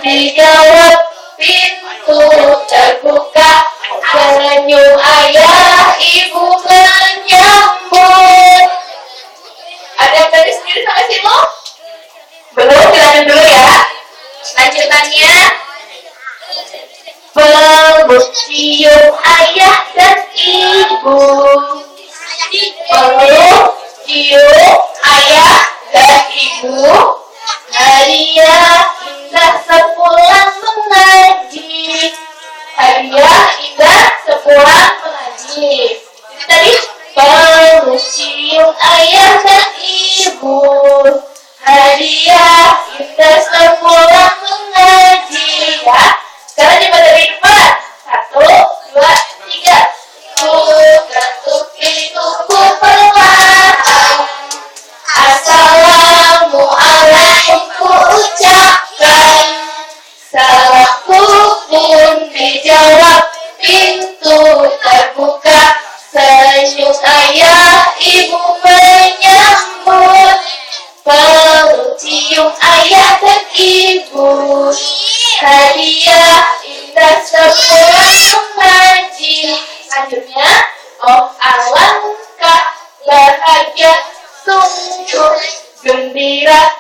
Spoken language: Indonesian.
dijawab, pintu terbuka, senyum ayah ibu menyambut. Ada yang tadi sendiri sampai situ? Belum, dilanjut dulu ya. Lanjutannya, peluk cium ayah dan ibu. Peluk cium ayah dan ibu. Hadiah indah sepulang mengaji. Hadiah indah sepulang mengaji. Jadi tadi peluk cium ayah dan ibu. Hadiah indah sepulang mengaji. Ya. Sekarang coba dari depan. 1, 2, 3. Ketuk pintuku perlahan. Assalamualaikum ku ucapkan. Salamku pun dijawab, pintu terbuka, senyum ayah ibu menyambut. Peluk cium ayah dan ibu. Hadiah indah sepulang mengaji. Selanjutnya, oh alangkah bahagia, sungguh gembira,